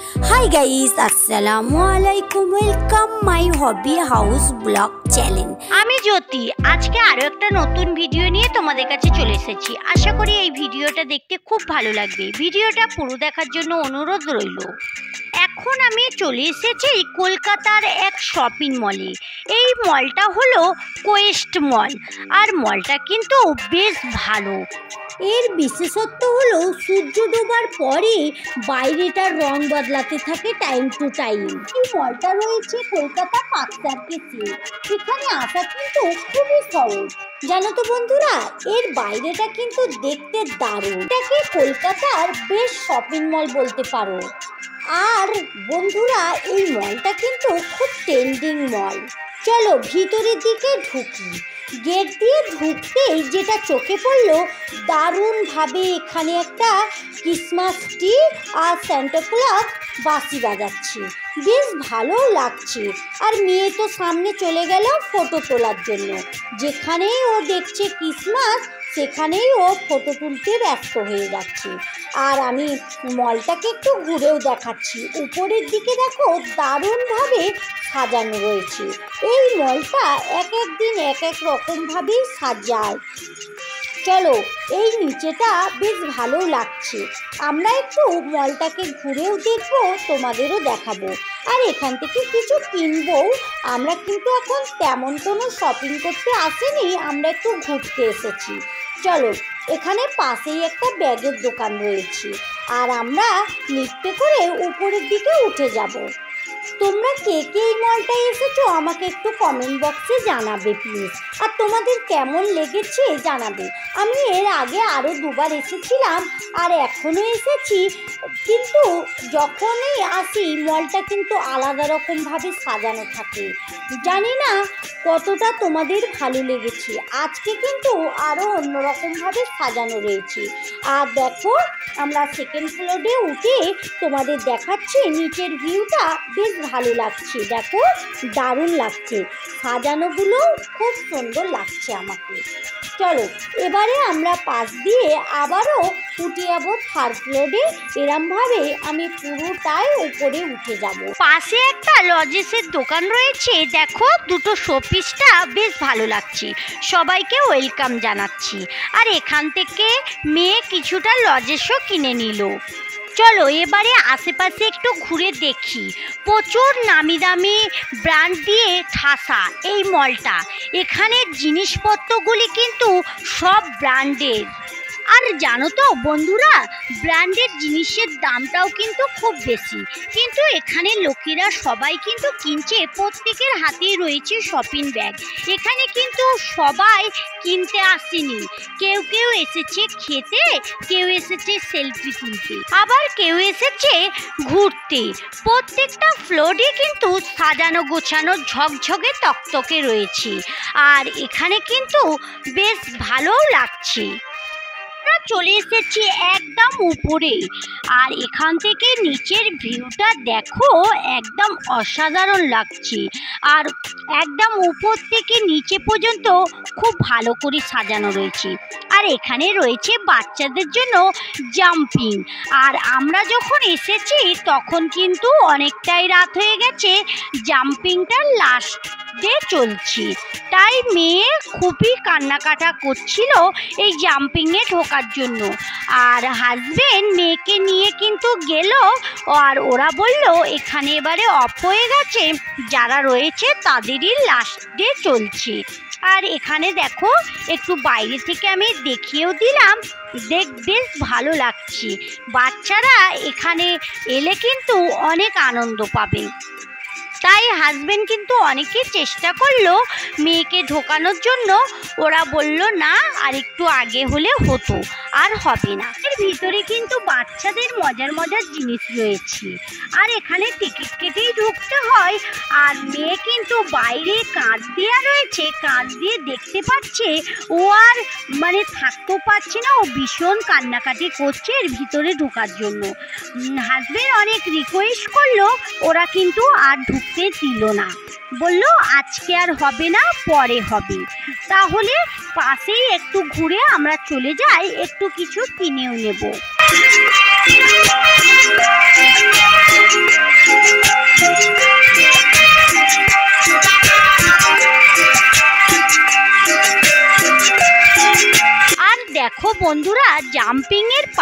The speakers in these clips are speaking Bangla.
হাই গাইস, আসসালামু আলাইকুম। Welcome my hobby house blog channel. আমি জ্যোতি। আজকে আরো একটা নতুন ভিডিও নিয়ে তোমাদের কাছে চলে এসেছি। আশা করি এই ভিডিওটা দেখতে খুব ভালো লাগবে। ভিডিওটা পুরো দেখার জন্য অনুরোধ রইল। এখন আমি চলে এসেছি কলকাতার এক শপিং মলে। এই মলটা হলো কোয়েস্ট মল, আর মলটা কিন্তু বেশ ভালো। এর বিশেষত্ব হলো সূর্য ডোবার পরে বাইরেটার রং বদলাতে থাকে টাইম টু টাইম। এই মলটা রয়েছে কলকাতা পার্ক সার্কাসে। এখানে আসা কিন্তু খুবই সহজ, জানো তো বন্ধুরা। এর বাইরেটা কিন্তু দেখতে দারুণ। এটাকে কলকাতার বেস্ট শপিং মল বলতে পারো। আর বন্ধুরা, এই মলটা কিন্তু খুব ট্রেন্ডিং মল। চলো ভিতরের দিকে ঢুকি। গেট দিয়ে ঢুকতেই যেটা চোখে পড়লো, দারুণভাবে এখানে একটা ক্রিসমাস ট্রি আর সান্টা ক্লজ বাঁশি বাজাচ্ছে। বেশ ভালো লাগছে। আর মেয়ে তো সামনে চলে গেল ফটো তোলার জন্য। যেখানেই ও দেখছে ক্রিসমাস, সেখানেই ও ফটো তুলতে ব্যস্ত হয়ে যাচ্ছে। আর আমি মলটাকে একটু ঘুরেও দেখাচ্ছি। উপরের দিকে দেখো দারুণভাবে সাজানো রয়েছে। এই মলটা এক এক দিন এক এক রকমভাবেই সাজায়। চলো, এই নিচেটা বেশ ভালো লাগছে। আমরা একটু মলটাকে ঘুরেও দেখবো, তোমাদেরও দেখাবো। আর এখান থেকে কিছু কিনবো। আমরা কিন্তু এখন তেমন কোনো শপিং করতে আসিনি, আমরা একটু ঘুরতে এসেছি। চলো, এখানে পাশেই একটা ব্যাগের দোকান রয়েছে, আর আমরা লিফটে করে উপরের দিকে উঠে যাব। তোমরা কে কে এই মলটায় এসেছো আমাকে একটু কমেন্ট বক্সে জানাবে প্লিজ। আর তোমাদের কেমন লেগেছে জানাবে। আমি এর আগে আরও দুবার এসেছিলাম, আর এখনও এসেছি, কিন্তু যখনই আসি মলটা কিন্তু আলাদা রকমভাবে সাজানো থাকে। জানি না কতটা তোমাদের ভালো লেগেছে। আজকে কিন্তু আরও অন্যরকমভাবে সাজানো রয়েছে। আর দেখো, আমরা সেকেন্ড ফ্লোরে উঠে তোমাদের দেখাচ্ছি নিচের ভিউটা। বেশ ভালো লাগছে, দেখো দারুণ লাগছে। সাজানোগুলো খুব সুন্দর লাগছে আমাকে। চলো, এবারে আমরা পাশ দিয়ে আবারও উঠে যাবো থার্ড ফ্লোরে। এরমভাবে আমি পুরোটাই উপরে উঠে যাব। পাশে একটা লজেসের দোকান রয়েছে। দেখো, দুটো শোপিসটা বেশ ভালো লাগছে। সবাইকে ওয়েলকাম জানাচ্ছি। আর এখান থেকে মেয়ে কিছুটা লজেসও কিনে নিল। চলো, এবারে আশেপাশে একটু ঘুরে দেখি। প্রচুর নামি দামি ব্র্যান্ড দিয়ে ঠাসা এই মলটা। এখানে জিনিসপত্রগুলি কিন্তু সব ব্র্যান্ডের। আর জানো তো বন্ধুরা, ব্র্যান্ডেড জিনিসের দামটাও কিন্তু খুব বেশি। কিন্তু এখানে লোকেরা সবাই কিন্তু কিনছে। প্রত্যেকের হাতেই রয়েছে শপিং ব্যাগ। এখানে কিন্তু সবাই কিনতে আসেনি। কেউ কেউ এসেছে খেতে, কেউ এসেছে সেলফি তুলতে, আবার কেউ এসেছে ঘুরতে। প্রত্যেকটা ফ্লোরে কিন্তু সাজানো গোছানো ঝকঝকে তকতকে রয়েছে। আর এখানে কিন্তু বেশ ভালোও লাগছে। চলে এসেছি একদম উপরে। আর এখান থেকে নিচের ভিউটা দেখো, একদম অসাধারণ লাগছে। আর একদম উপর থেকে নিচে পর্যন্ত খুব ভালো করে সাজানো রয়েছে। আর এখানে রয়েছে বাচ্চাদের জন্য জাম্পিং। আর আমরা যখন এসেছি তখন কিন্তু অনেকটাই রাত হয়ে গেছে। জাম্পিংটা লাস্ট ডে চলছে, তাই মেয়ে খুবই কান্নাকাটা করছিল এই জাম্পিংয়ে ঢোকার জন্য। আর হাজবেন্ড মেয়েকে নিয়ে কিন্তু গেল। আর ওরা বলল এখানে এবারে অফ হয়ে গেছে, যারা রয়েছে তাদেরই লাস্ট ডে চলছে। আর এখানে দেখো, একটু বাইরে থেকে আমি দেখিয়েও দিলাম। বেশ ভালো লাগছে। বাচ্চারা এখানে এলে কিন্তু অনেক আনন্দ পাবে। তাই হাজবেন্ড কিন্তু অনেকেই চেষ্টা করলো মেয়েকে ঢোকানোর জন্য। ওরা বলল না, আর একটু আগে হলে হতো, আর হবে না। এর ভিতরে কিন্তু বাচ্চাদের মজার মজার জিনিস রয়েছে। আর এখানে টিকিট কেটেই ঢুকতে হয়। আর মেয়ে কিন্তু বাইরে কাঁচ দেওয়া রয়েছে, কাঁচ দিয়ে দেখতে পাচ্ছে। ও আর থাকতেও পারছে না, ও ভীষণ কান্নাকাটি করছে এর ভিতরে ঢোকার জন্য। হাজবেন্ড অনেক রিকোয়েস্ট করলো, ওরা কিন্তু আর ঢুকতে দিল না। বলল আজকে আর হবে না, পরে হবে। তাহলে পাশেই একটু ঘুরে আমরা চলে যাই, একটু কিছু কিনেও নেব।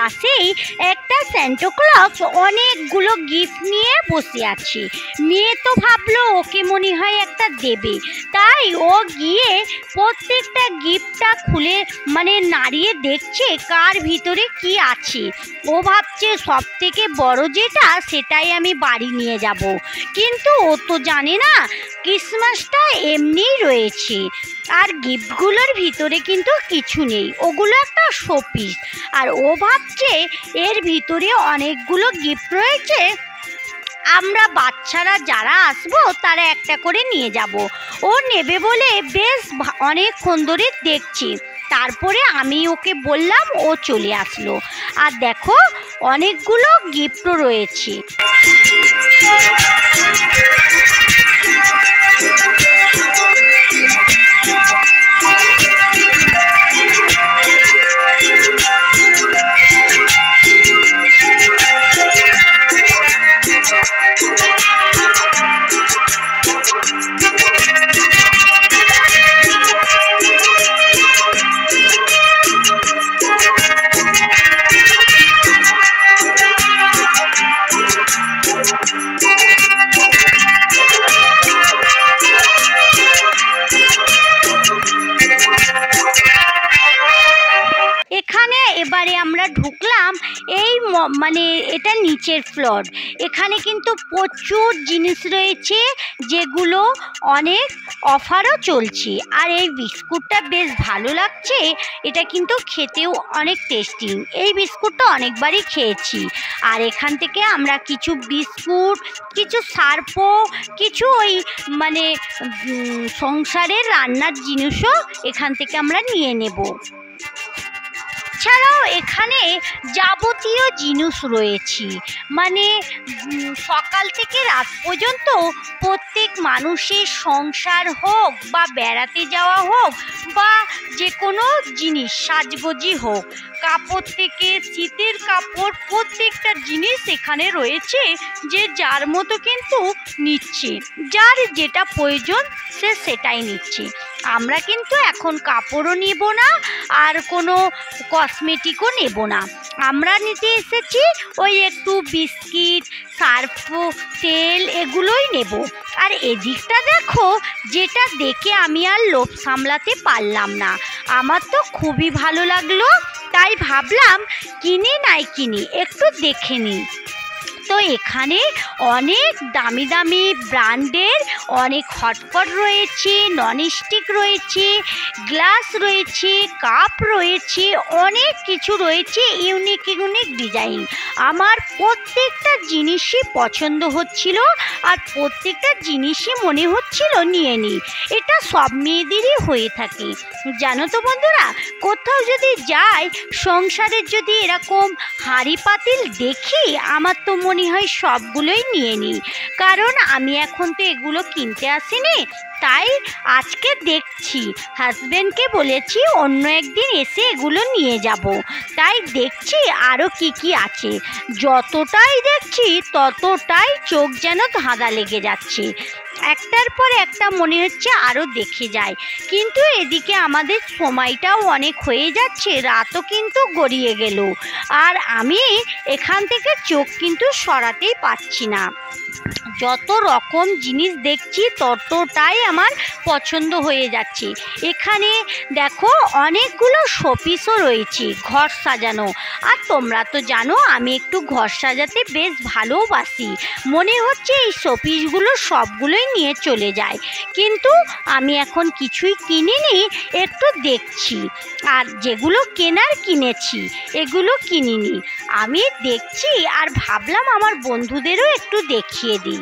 পাশেই একটা স্যান্টা ক্লজ অনেকগুলো গিফট নিয়ে বসে আছে। মেয়ে তো ভাবলো ওকে মনে হয় একটা দেবে, তাই ও গিয়ে প্রত্যেকটা গিফটটা খুলে নাড়িয়ে দেখছে কার ভিতরে কি আছে। ও ভাবছে সব থেকে বড় যেটা সেটাই আমি বাড়ি নিয়ে যাব, কিন্তু ও তো জানে না ক্রিসমাসটা এমনিই রয়েছে আর গিফটগুলোর ভিতরে কিন্তু কিছু নেই, ওগুলো একটা শোপিস। আর ও ভাবছে এর ভিতরে অনেকগুলো গিফট রয়েছে, আমরা বাচ্চারা যারা আসবো তারা একটা করে নিয়ে যাব। ও নেবে বলে বেশ অনেকক্ষণ ধরে দেখছি, তারপরে আমি ওকে বললাম, ও চলে আসলো। আর দেখো অনেকগুলো গিফটও রয়েছে। এখানে এবারে আমরা ঢুকলাম এই এটা নিচের ফ্লোর। এখানে কিন্তু প্রচুর জিনিস রয়েছে যেগুলো অনেক অফারও চলছে। আর এই বিস্কুটটা বেশ ভালো লাগছে, এটা কিন্তু খেতেও অনেক টেস্টি। এই বিস্কুটটা অনেকবারই খেয়েছি। আর এখান থেকে আমরা কিছু বিস্কুট, কিছু সার্পো, কিছু ওই সংসারের রান্নার জিনিসও এখান থেকে আমরা নিয়ে নেব। এছাড়াও এখানে যাবতীয় জিনিস রয়েছে, সকাল থেকে রাত পর্যন্ত প্রত্যেক মানুষের সংসার হোক বা বেড়াতে যাওয়া হোক বা যে কোনো জিনিস সাজগোজি হোক, কাপড় থেকে শীতের কাপড় প্রত্যেকটা জিনিস এখানে রয়েছে। যে যার মতো কিন্তু নিচ্ছে, যার যেটা প্রয়োজন সে সেটাই নিচ্ছে। আমরা কিন্তু এখন কাপড়ও নেব না আর কোনো কসমেটিকও নেব না, আমরা নিতে এসেছি ওই একটু বিস্কিট, সার্ফ, তেল এগুলোই নেব। আর এদিকটা দেখো, যেটা দেখে আমি আর লোভ সামলাতে পারলাম না, আমার তো খুবই ভালো লাগলো, তাই ভাবলাম কিনি নাই কিনি একটু দেখে নিই। তো এখানে অনেক দামি দামি ব্র্যান্ডের অনেক হটপট রয়েছে, ননস্টিক রয়েছে, গ্লাস রয়েছে, কাপ রয়েছে, অনেক কিছু রয়েছে, ইউনিক ইউনিক ডিজাইন। আমার প্রত্যেকটা জিনিসই পছন্দ হচ্ছিল আর প্রত্যেকটা জিনিসই মনে হচ্ছিল নিয়ে নিই। এটা সব মেয়েদেরই হয়ে থাকে, জানো তো বন্ধুরা। কোথাও যদি যাই, সংসারের যদি এরকম হাঁড়ি পাতিল দেখি, আমার তো মনে হয় সবগুলোই নিয়ে নিই, কারণ আমি এখন তো এগুলো কিনতে আসিনি। তাই আজকে দেখছি, হাজবেন্ডকে বলেছি অন্য একদিন এসে এগুলো নিয়ে যাব। তাই দেখছি আরও কি কি আছে, যতটাই দেখছি ততটাই চোখ যেন ধাঁধা লেগে যাচ্ছে, একটার পর একটা মনে হচ্ছে আরও দেখে যায়। কিন্তু এদিকে আমাদের সময়টাও অনেক হয়ে যাচ্ছে, রাতও কিন্তু গড়িয়ে গেল, আর আমি এখান থেকে চোখ কিন্তু সরাতেই পারছি না। যত রকম জিনিস দেখছি ততটাই আমার পছন্দ হয়ে যাচ্ছে। এখানে দেখো অনেকগুলো শোপিসও রয়েছে ঘর সাজানো, আর তোমরা তো জানো আমি একটু ঘর সাজাতে বেশ ভালোবাসি। মনে হচ্ছে এই শোপিসগুলো সবগুলোই নিয়ে চলে যায়, কিন্তু আমি এখন কিছুই কিনিনি, একটু দেখছি। আর যেগুলো কেনার কিনেছি, এগুলো কিনিনি, আমি দেখছি আর ভাবলাম আমার বন্ধুদেরও একটু দেখিয়ে দিই।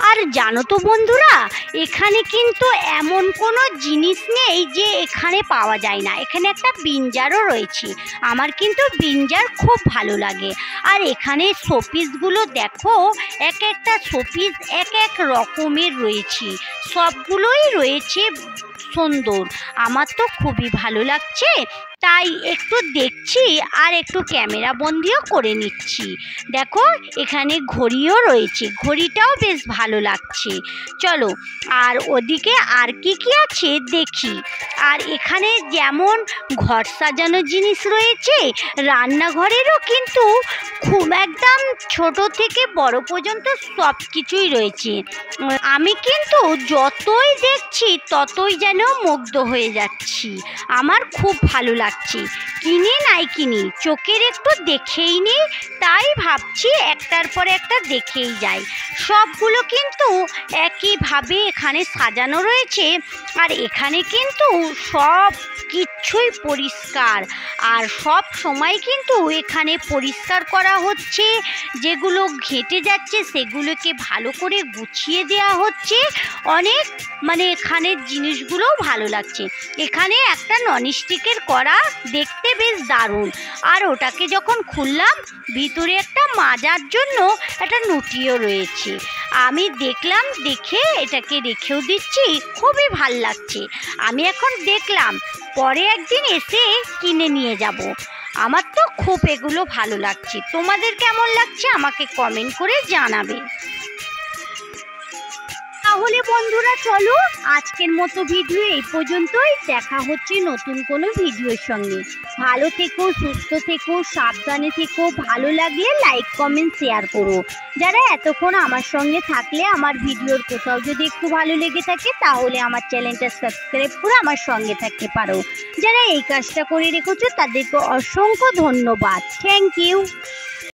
আর জানো তো বন্ধুরা, এখানে কিন্তু এমন কোনো জিনিস নেই যে এখানে পাওয়া যায় না। এখানে একটা বিঞ্জারও রয়েছে, আমার কিন্তু বিঞ্জার খুব ভালো লাগে। আর এখানে শোপিসগুলো দেখো, এক একটা শোপিস এক এক রকমের রয়েছে, সবগুলোই রয়েছে সুন্দর, আমার তো খুবই ভালো লাগছে। তাই একটু দেখছি আর একটু ক্যামেরা বন্দিও করে নিচ্ছি। দেখো এখানে ঘড়িও রয়েছে, ঘড়িটাও বেশ ভালো লাগছে। চলো আর ওদিকে আর কি কি আছে দেখি। আর এখানে যেমন ঘর সাজানোর জিনিস রয়েছে, রান্নাঘরেরও কিন্তু খুব একদম ছোট থেকে বড় পর্যন্ত সব কিছুই রয়েছে। আমি কিন্তু যতই দেখছি ততই যেন মুগ্ধ হয়ে যাচ্ছি। আমার খুব ভালো লাগছে। কিনি নাই কিনি, চোখের একটু দেখেই নি, তাই ভাবছি একটার পর একটা দেখেই যাই। সবগুলো কিন্তু একইভাবে এখানে সাজানো রয়েছে। আর এখানে কিন্তু সব কিছুই পরিষ্কার, আর সব সময় কিন্তু এখানে পরিষ্কার করা হচ্ছে। যেগুলো ঘেঁটে যাচ্ছে সেগুলোকে ভালো করে গুছিয়ে দেওয়া হচ্ছে। অনেক এখানের জিনিসগুলোও ভালো লাগছে। এখানে একটা ননস্টিকের কড়া দেখতে বেশ দারুণ, আর ওটাকে যখন খুললাম ভিতরে একটা মাজার জন্য একটা নুটিও রয়েছে। আমি দেখলাম, দেখে এটাকে রেখেও দিচ্ছি, খুবই ভাল লাগছে। আমি এখন দেখলাম, পরে একদিন এসে কিনে নিয়ে যাব। আমার তো খুব এগুলো ভালো লাগছে। তোমাদের কেমন লাগছে আমাকে কমেন্ট করে জানাবে। তাহলে বন্ধুরা চলো আজকের মতো ভিডিও এই পর্যন্তই। দেখা হচ্ছে নতুন কোনো ভিডিওর সঙ্গে। ভালো থেকো, সুস্থ থেকো, সাবধানে থেকো। ভালো লাগলে লাইক কমেন্ট শেয়ার করো। যারা এতক্ষণ আমার সঙ্গে থাকলে, আমার ভিডিওর কোথাও যদি একটু ভালো লেগে থাকে তাহলে আমার চ্যানেলটা সাবস্ক্রাইব করে আমার সঙ্গে থাকতে পারো। যারা এই কাজটা করে রেখেছো তাদেরকে অসংখ্য ধন্যবাদ। Thank you.